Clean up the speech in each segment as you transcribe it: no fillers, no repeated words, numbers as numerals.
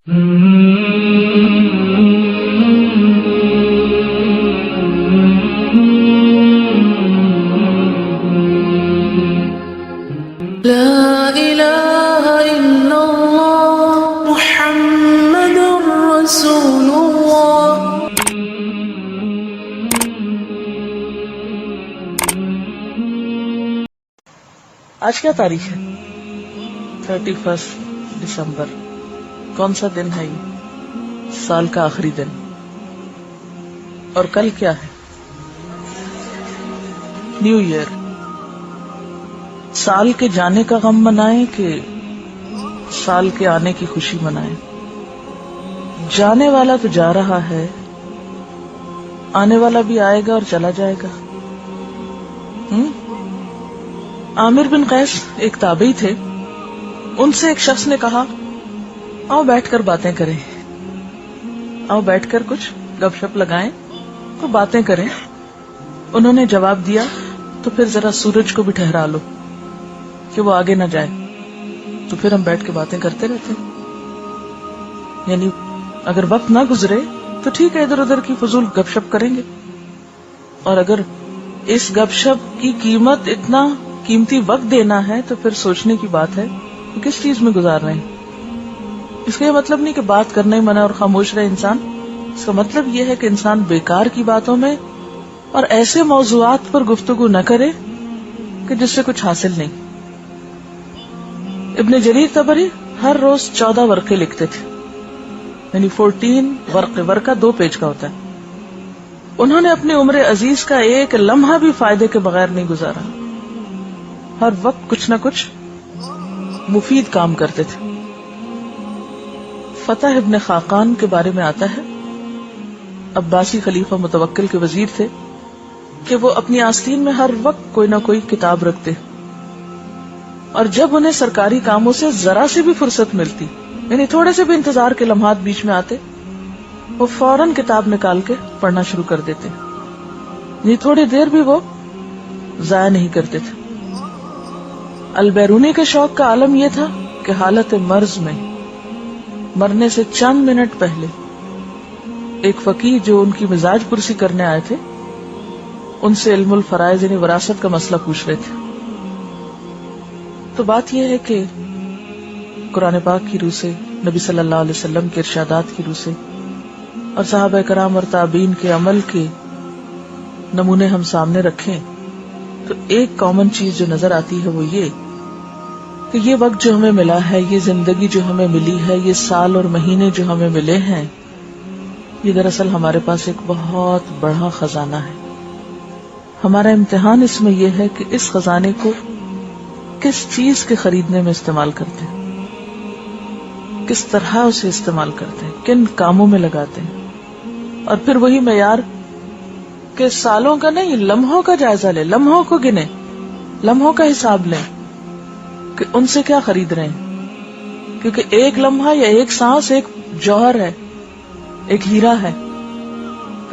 لا الہ الا اللہ محمد رسول اللہ. آج کیا تاریخ ہے؟ 31 دسمبر. کون سا دن ہے یہ؟ سال کا آخری دن. اور کل کیا ہے؟ New year. سال کے جانے کا غم منائیں کہ سال کے آنے کی خوشی منائیں؟ جانے والا تو جا رہا ہے، آنے والا بھی آئے گا اور چلا جائے گا. عامر بن قیس ایک تابعی تھے. ان سے ایک شخص نے کہا آؤ بیٹھ کر باتیں کریں، آؤ بیٹھ کر کچھ گپ شپ لگائیں تو باتیں کریں. انہوں نے جواب دیا تو پھر ذرا سورج کو بھی ٹھہرا لو کہ وہ آگے نہ جائے، تو پھر ہم بیٹھ کے باتیں کرتے رہتے ہیں. یعنی اگر وقت نہ گزرے تو ٹھیک ہے، ادھر ادھر کی فضول گپ شپ کریں گے، اور اگر اس گپ شپ کی قیمت اتنا قیمتی وقت دینا ہے تو پھر سوچنے کی بات ہے کہ کس چیز میں گزار رہے ہیں. اس کا یہ مطلب نہیں کہ بات کرنا ہی منع اور خاموش رہے انسان. اس کا مطلب یہ ہے کہ انسان بیکار کی باتوں میں اور ایسے موضوعات پر گفتگو نہ کرے کہ جس سے کچھ حاصل نہیں. ابن جریر طبری ہر روز 14 ورقے لکھتے تھے، یعنی 14 ورقے. ورقہ 2 پیج کا ہوتا ہے. انہوں نے اپنی عمر عزیز کا ایک لمحہ بھی فائدے کے بغیر نہیں گزارا. ہر وقت کچھ نہ کچھ مفید کام کرتے تھے. فتح ابن خاقان کے بارے میں آتا ہے، عباسی خلیفہ متوکل کے وزیر تھے، کہ وہ اپنی آستین میں ہر وقت کوئی نہ کوئی کتاب رکھتے، اور جب انہیں سرکاری کاموں سے ذرا سے بھی فرصت ملتی، یعنی تھوڑے سے بھی انتظار کے لمحات بیچ میں آتے، وہ فوراً کتاب نکال کے پڑھنا شروع کر دیتے. یعنی تھوڑی دیر بھی وہ ضائع نہیں کرتے تھے. البیرونی کے شوق کا عالم یہ تھا کہ حالت مرض میں مرنے سے چند منٹ پہلے ایک فقیہ جو ان کی مزاج پرسی کرنے آئے تھے، ان سے علم الفرائض یعنی وراثت کا مسئلہ پوچھ رہے تھے. تو بات یہ ہے کہ قرآن پاک کی روح سے، نبی صلی اللہ علیہ وسلم کے ارشادات کی روح سے، اور صحابہ کرام اور تابعین کے عمل کے نمونے ہم سامنے رکھیں تو ایک کامن چیز جو نظر آتی ہے وہ یہ کہ یہ وقت جو ہمیں ملا ہے، یہ زندگی جو ہمیں ملی ہے، یہ سال اور مہینے جو ہمیں ملے ہیں، یہ دراصل ہمارے پاس ایک بہت بڑا خزانہ ہے. ہمارا امتحان اس میں یہ ہے کہ اس خزانے کو کس چیز کے خریدنے میں استعمال کرتے ہیں، کس طرح اسے استعمال کرتے ہیں، کن کاموں میں لگاتے ہیں. اور پھر وہی معیار کہ سالوں کا نہیں، لمحوں کا جائزہ لیں، لمحوں کو گنے، لمحوں کا حساب لیں کہ ان سے کیا خرید رہے ہیں. کیونکہ ایک لمحہ یا ایک سانس ایک جوہر ہے، ایک ہیرا ہے.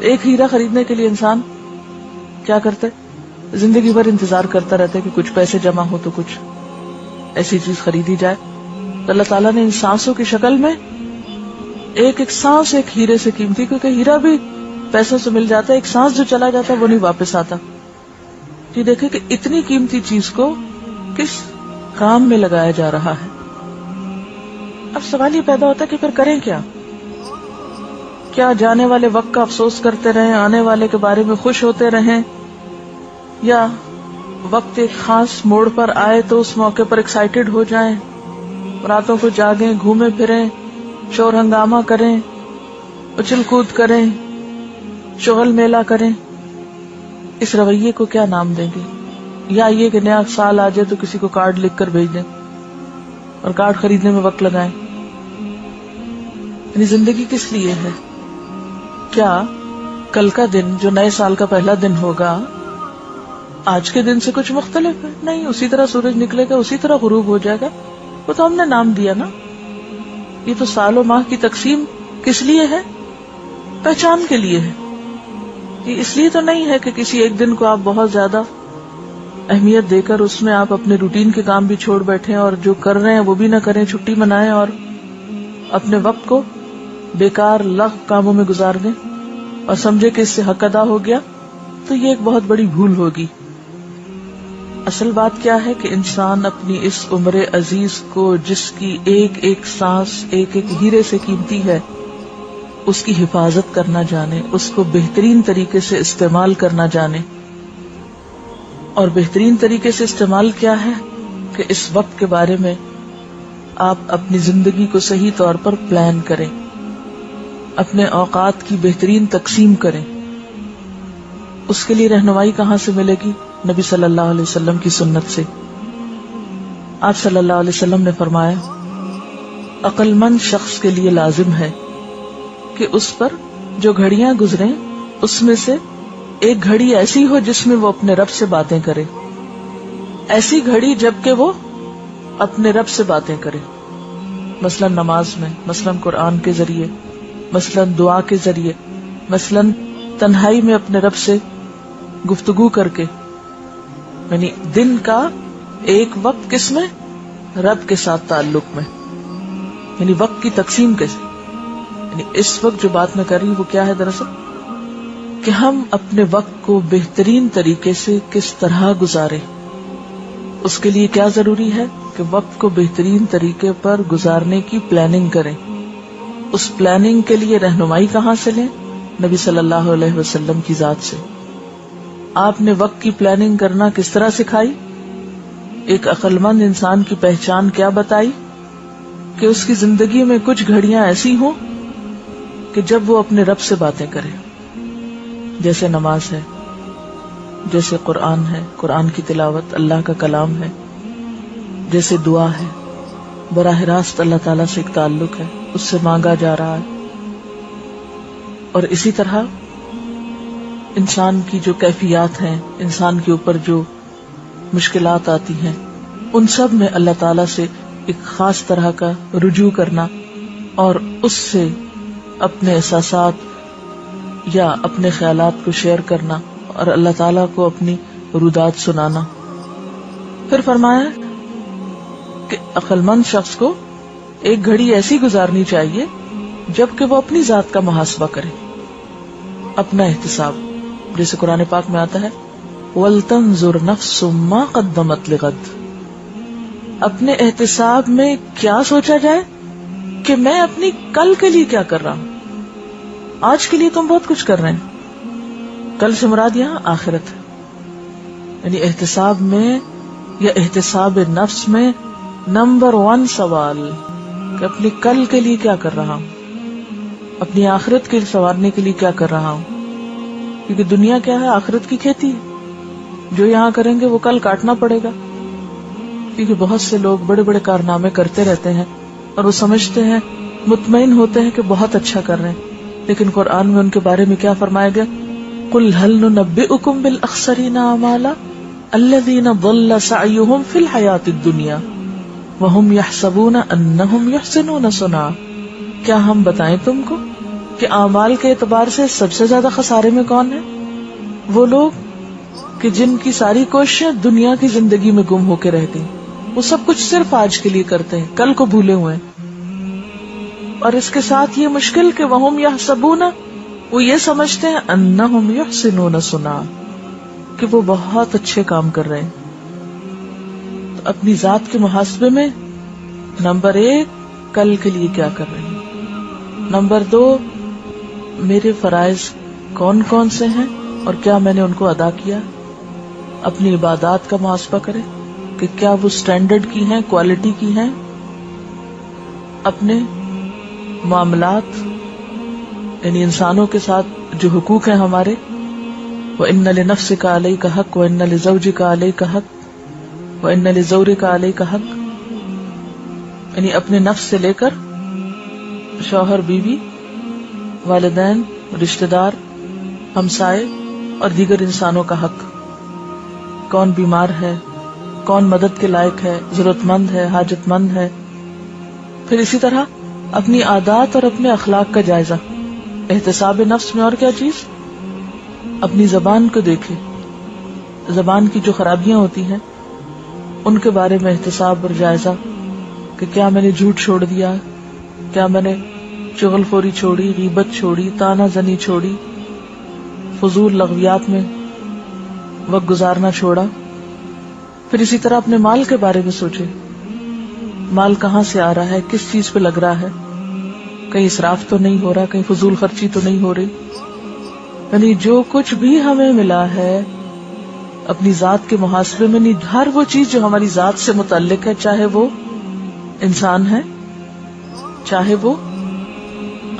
ایک ہیرا خریدنے کے لیے انسان کیا کرتا ہے؟ زندگی بھر انتظار کرتا رہتا ہے کہ کچھ پیسے جمع ہو تو کچھ ایسی چیز خریدی جائے. تو اللہ تعالیٰ نے ان سانسوں کی شکل میں ایک ایک سانس ایک ہیرے سے قیمتی، کیونکہ ہیرا بھی پیسوں سے مل جاتا ہے، ایک سانس جو چلا جاتا ہے وہ نہیں واپس آتا. یہ دیکھیں کہ اتنی قیمتی چیز کو کس کام میں لگایا جا رہا ہے. اب سوال یہ پیدا ہوتا ہے کہ پھر کریں کیا؟ کیا جانے والے وقت کا افسوس کرتے رہیں، آنے والے کے بارے میں خوش ہوتے رہیں، یا وقت ایک خاص موڑ پر آئے تو اس موقع پر ایکسائٹیڈ ہو جائیں، راتوں کو جاگیں، گھومیں پھریں، شور ہنگامہ کریں، اچھل کود کریں، شغل میلہ کریں؟ اس رویے کو کیا نام دیں گے؟ یا یہ کہ نیا سال آ جائے تو کسی کو کارڈ لکھ کر بھیج دیں اور کارڈ خریدنے میں وقت لگائیں؟ یعنی زندگی کس لیے ہے؟ کیا کل کا دن جو نئے سال کا پہلا دن ہوگا آج کے دن سے کچھ مختلف ہے؟ نہیں، اسی طرح سورج نکلے گا، اسی طرح غروب ہو جائے گا. وہ تو ہم نے نام دیا نا. یہ تو سال و ماہ کی تقسیم کس لیے ہے؟ پہچان کے لیے ہے. یہ اس لیے تو نہیں ہے کہ کسی ایک دن کو آپ بہت زیادہ اہمیت دے کر اس میں آپ اپنے روٹین کے کام بھی چھوڑ بیٹھیں اور جو کر رہے ہیں وہ بھی نہ کریں، چھٹی منائیں اپنے وقت کو بیکار لغو کاموں میں گزار دیں اور سمجھے کہ اس سے حق ادا ہو گیا، تو یہ ایک بہت بڑی بھول ہوگی۔ اصل بات کیا ہے کہ انسان اپنی اس عمر عزیز کو، جس کی ایک ایک سانس ایک ایک ہیرے سے قیمتی ہے، اس کی حفاظت کرنا جانے، اس کو بہترین طریقے سے استعمال کرنا جانے۔ اور بہترین طریقے سے استعمال کیا ہے کہ اس وقت کے بارے میں آپ اپنی زندگی کو صحیح طور پر پلان کریں، اپنے اوقات کی بہترین تقسیم کریں۔ اس کے لیے رہنمائی کہاں سے ملے گی؟ نبی صلی اللہ علیہ وسلم کی سنت سے۔ آپ صلی اللہ علیہ وسلم نے فرمایا، عقل مند شخص کے لیے لازم ہے کہ اس پر جو گھڑیاں گزریں اس میں سے ایک گھڑی ایسی ہو جس میں وہ اپنے رب سے باتیں کرے، ایسی گھڑی جبکہ وہ اپنے رب سے باتیں کرے، مثلا نماز میں، مثلا قرآن کے ذریعے، مثلا دعا کے ذریعے، مثلا تنہائی میں اپنے رب سے گفتگو کر کے، یعنی دن کا ایک وقت کس میں؟ رب کے ساتھ تعلق میں، یعنی وقت کی تقسیم کیسے؟ یعنی اس وقت جو بات میں کر رہی ہوں وہ کیا ہے دراصل کہ ہم اپنے وقت کو بہترین طریقے سے کس طرح گزاریں۔ اس کے لیے کیا ضروری ہے کہ وقت کو بہترین طریقے پر گزارنے کی پلاننگ کریں۔ اس پلاننگ کے لیے رہنمائی کہاں سے لیں؟ نبی صلی اللہ علیہ وسلم کی ذات سے۔ آپ نے وقت کی پلاننگ کرنا کس طرح سکھائی؟ ایک عقل مند انسان کی پہچان کیا بتائی؟ کہ اس کی زندگی میں کچھ گھڑیاں ایسی ہوں کہ جب وہ اپنے رب سے باتیں کرے، جیسے نماز ہے، جیسے قرآن ہے، قرآن کی تلاوت، اللہ کا کلام ہے، جیسے دعا ہے، براہ راست اللہ تعالیٰ سے ایک تعلق ہے، اس سے مانگا جا رہا ہے۔ اور اسی طرح انسان کی جو کیفیات ہیں، انسان کے اوپر جو مشکلات آتی ہیں، ان سب میں اللہ تعالیٰ سے ایک خاص طرح کا رجوع کرنا اور اس سے اپنے احساسات یا اپنے خیالات کو شیئر کرنا اور اللہ تعالیٰ کو اپنی رودات سنانا۔ پھر فرمایا کہ عقل مند شخص کو ایک گھڑی ایسی گزارنی چاہیے جبکہ وہ اپنی ذات کا محاسبہ کرے، اپنا احتساب، جیسے قرآن پاک میں آتا ہے وَلْتَنْظُرْ نَفْسٌ مَا قَدَّمَتْ لِغَدٍ۔ اپنے احتساب میں کیا سوچا جائے کہ میں اپنی کل کے لیے کیا کر رہا ہوں۔ آج کے لیے تم بہت کچھ کر رہے ہیں، کل سے مراد یہاں آخرت ہے۔ یعنی احتساب میں یا احتساب نفس میں نمبر 1 سوال کہ اپنی کل کے لیے کیا کر رہا ہوں، اپنی آخرت کے سنوارنے کے لیے کیا کر رہا ہوں، کیونکہ دنیا کیا ہے؟ آخرت کی کھیتی ہے۔ جو یہاں کریں گے وہ کل کاٹنا پڑے گا، کیونکہ بہت سے لوگ بڑے بڑے کارنامے کرتے رہتے ہیں اور وہ سمجھتے ہیں، مطمئن ہوتے ہیں کہ بہت اچھا کر رہے ہیں، لیکن قرآن میں ان کے بارے میں کیا فرمایا گیا؟ قُلْ هَلْ نُنَبِّئُكُمْ بِالْأَخْسَرِينَ أَعْمَالًا الَّذِينَ ضَلَّ سَعْيُهُمْ فِي الْحَيَاةِ الدُّنْيَا وَهُمْ يَحْسَبُونَ أَنَّهُمْ يُحْسِنُونَ صُنْعًا۔ کیا ہم بتائیں تم کو کہ اعمال کے اعتبار سے سب سے زیادہ خسارے میں کون ہے؟ وہ لوگ کہ جن کی ساری کوششیں دنیا کی زندگی میں گم ہو کے رہ گئی، وہ سب کچھ صرف آج کے لیے کرتے ہیں، کل کو بھولے ہوئے ہیں۔ اور اس کے ساتھ یہ مشکل کہ وَهُمْ يَحْسَبُونَ، وہ یہ سمجھتے ہیں أَنَّهُمْ يُحْسِنُونَ صُنْعًا کہ وہ بہت اچھے کام کر رہے ہیں۔ تو اپنی ذات کے محاسبے میں نمبر 1 کل کے لیے کیا کر رہے ہیں، نمبر 2 میرے فرائض کون کون سے ہیں اور کیا میں نے ان کو ادا کیا۔ اپنی عبادات کا محاسبہ کرے کہ کیا وہ سٹینڈرڈ کی ہیں، کوالٹی کی ہیں۔ اپنے معاملات یعنی انسانوں کے ساتھ جو حقوق ہیں ہمارے، وَإِنَّ لِنَفْسِكَ عَلَيْكَ حَقٌّ وَإِنَّ لِزَوْجِكَ عَلَيْكَ حَقٌّ وَإِنَّ لِزَوْجِكَ عَلَيْكَ حَقٌّ، یعنی اپنے نفس سے لے کر شوہر، بیوی، والدین، رشتہ دار، ہمسائے اور دیگر انسانوں کا حق، کون بیمار ہے، کون مدد کے لائق ہے، ضرورت مند ہے، حاجت مند ہے۔ پھر اسی طرح اپنی عادات اور اپنے اخلاق کا جائزہ، احتساب نفس میں اور کیا چیز؟ اپنی زبان کو دیکھے، زبان کی جو خرابیاں ہوتی ہیں ان کے بارے میں احتساب اور جائزہ کہ کیا میں نے جھوٹ چھوڑ دیا، کیا میں نے چغل خوری چھوڑی، غیبت چھوڑی، تانا زنی چھوڑی، فضول لغویات میں وقت گزارنا چھوڑا؟ پھر اسی طرح اپنے مال کے بارے میں سوچے، مال کہاں سے آ رہا ہے، کس چیز پہ لگ رہا ہے، کہیں اسراف تو نہیں ہو رہا، کہیں فضول خرچی تو نہیں ہو رہی. یعنی جو کچھ بھی ہمیں ملا ہے اپنی ذات کے محاسبے میں نہیں، ہر وہ چیز جو ہماری ذات سے متعلق ہے، چاہے وہ انسان ہے، چاہے وہ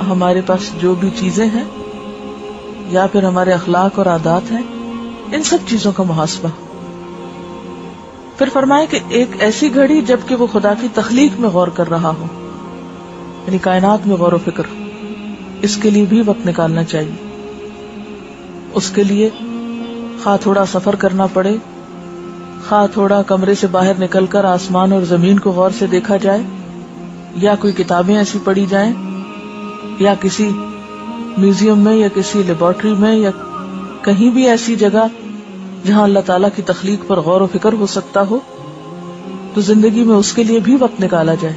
ہمارے پاس جو بھی چیزیں ہیں، یا پھر ہمارے اخلاق اور عادات ہیں، ان سب چیزوں کا محاسبہ. پھر فرمائے کہ ایک ایسی گھڑی جبکہ وہ خدا کی تخلیق میں غور کر رہا ہو، یعنی کائنات میں غور و فکر، اس کے لیے بھی وقت نکالنا چاہیے. اس کے لیے خواہ تھوڑا سفر کرنا پڑے، خواہ تھوڑا کمرے سے باہر نکل کر آسمان اور زمین کو غور سے دیکھا جائے، یا کوئی کتابیں ایسی پڑھی جائیں، یا کسی میوزیم میں یا کسی لیبارٹری میں یا کہیں بھی ایسی جگہ جہاں اللہ تعالیٰ کی تخلیق پر غور و فکر ہو سکتا ہو، تو زندگی میں اس کے لیے بھی وقت نکالا جائے.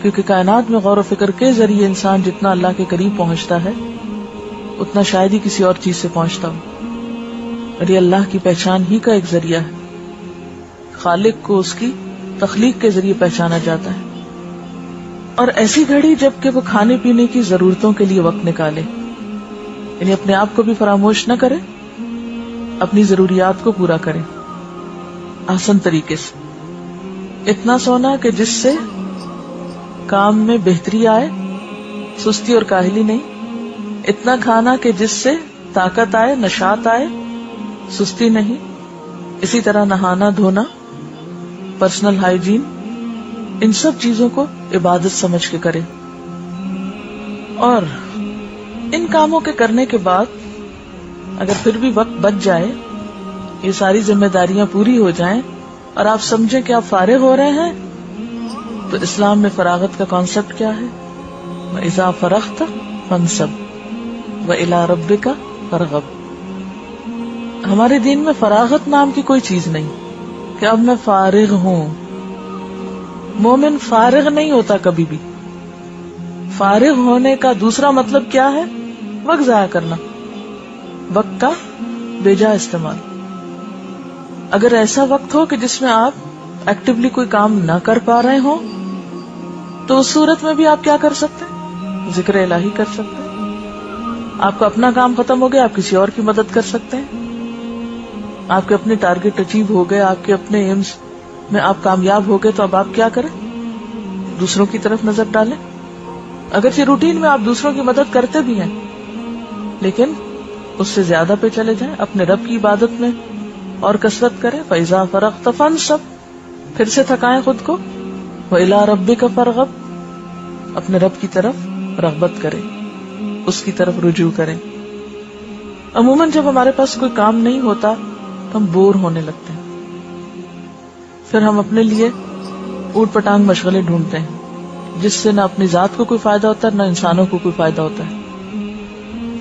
کیونکہ کائنات میں غور و فکر کے ذریعے انسان جتنا اللہ کے قریب پہنچتا ہے اتنا شاید ہی کسی اور چیز سے پہنچتا ہو. اور یہ اللہ کی پہچان ہی کا ایک ذریعہ ہے. خالق کو اس کی تخلیق کے ذریعے پہچانا جاتا ہے. اور ایسی گھڑی جب کہ وہ کھانے پینے کی ضرورتوں کے لیے وقت نکالے، یعنی اپنے آپ کو بھی فراموش نہ کرے، اپنی ضروریات کو پورا کرے آسان طریقے سے. اتنا سونا کہ جس سے کام میں بہتری آئے، سستی اور کاہلی نہیں. اتنا کھانا کہ جس سے طاقت آئے، نشاط آئے، سستی نہیں. اسی طرح نہانا دھونا، پرسنل ہائیجین، ان سب چیزوں کو عبادت سمجھ کے کرے. اور ان کاموں کے کرنے کے بعد اگر پھر بھی وقت بچ جائے، یہ ساری ذمہ داریاں پوری ہو جائیں اور آپ سمجھیں کہ آپ فارغ ہو رہے ہیں، تو اسلام میں فراغت کا کانسیپٹ کیا ہے؟ وَإِذَا فَرَغْتَ فَانْصَبْ وَإِلَىٰ رَبِّكَ فَارْغَب. ہمارے دین میں فراغت نام کی کوئی چیز نہیں کہ اب میں فارغ ہوں. مومن فارغ نہیں ہوتا کبھی بھی. فارغ ہونے کا دوسرا مطلب کیا ہے؟ وقت ضائع کرنا، وقت کا بے جا استعمال. اگر ایسا وقت ہو کہ جس میں آپ ایکٹیولی کوئی کام نہ کر پا رہے ہوں، تو اس صورت میں بھی آپ کیا کر سکتے ہیں؟ ذکر الہی کر سکتے ہیں. آپ کا اپنا کام ختم ہو گیا، آپ کسی اور کی مدد کر سکتے ہیں. آپ کے اپنے ٹارگٹ اچیو ہو گئے، آپ کے اپنے ایمز میں آپ کامیاب ہو گئے، تو اب آپ کیا کریں؟ دوسروں کی طرف نظر ڈالیں. اگرچہ روٹین میں آپ دوسروں کی مدد کرتے بھی ہیں، لیکن اس سے زیادہ پہ چلے جائیں، اپنے رب کی عبادت میں اور کثرت کریں. فَإِذَا فَرَغْتَ فَانْصَبْ، پھر سے تھکائیں خود کو. وَإِلَىٰ رَبِّكَ فَارْغَب، اپنے رب کی طرف رغبت کریں، اس کی طرف رجوع کریں. عموماً جب ہمارے پاس کوئی کام نہیں ہوتا تو ہم بور ہونے لگتے ہیں. پھر ہم اپنے لیے اوٹ پٹانگ مشغلے ڈھونڈتے ہیں، جس سے نہ اپنی ذات کو کوئی فائدہ ہوتا ہے، نہ انسانوں کو کوئی فائدہ ہوتا ہے.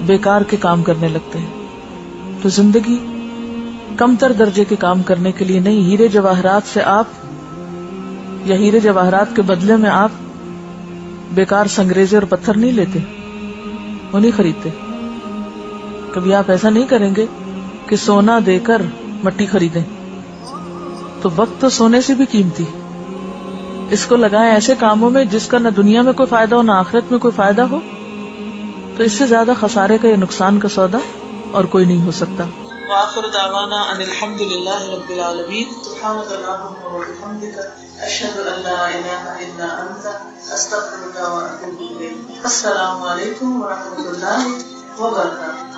بیکار کے کام کرنے لگتے ہیں. تو زندگی کم تر درجے کے کام کرنے کے لیے نہیں. ہیرے جواہرات سے آپ، یا ہیرے جواہرات کے بدلے میں آپ بیکار سنگریزے اور پتھر نہیں لیتے، وہ نہیں خریدتے. کبھی آپ ایسا نہیں کریں گے کہ سونا دے کر مٹی خریدیں. تو وقت تو سونے سے بھی قیمتی. اس کو لگائیں ایسے کاموں میں جس کا نہ دنیا میں کوئی فائدہ ہو نہ آخرت میں کوئی فائدہ ہو. تو اس سے زیادہ خسارے کا یا نقصان کا سودا اور کوئی نہیں ہو سکتا. وآخر دعوانا ان الحمد للہ رب العالمین. سبحانک اللہم وبحمدک، اشہد ان لا الہ الا انت، استغفرک واتوب الیک. السلام علیکم ورحمۃ اللہ وبرکاتہ.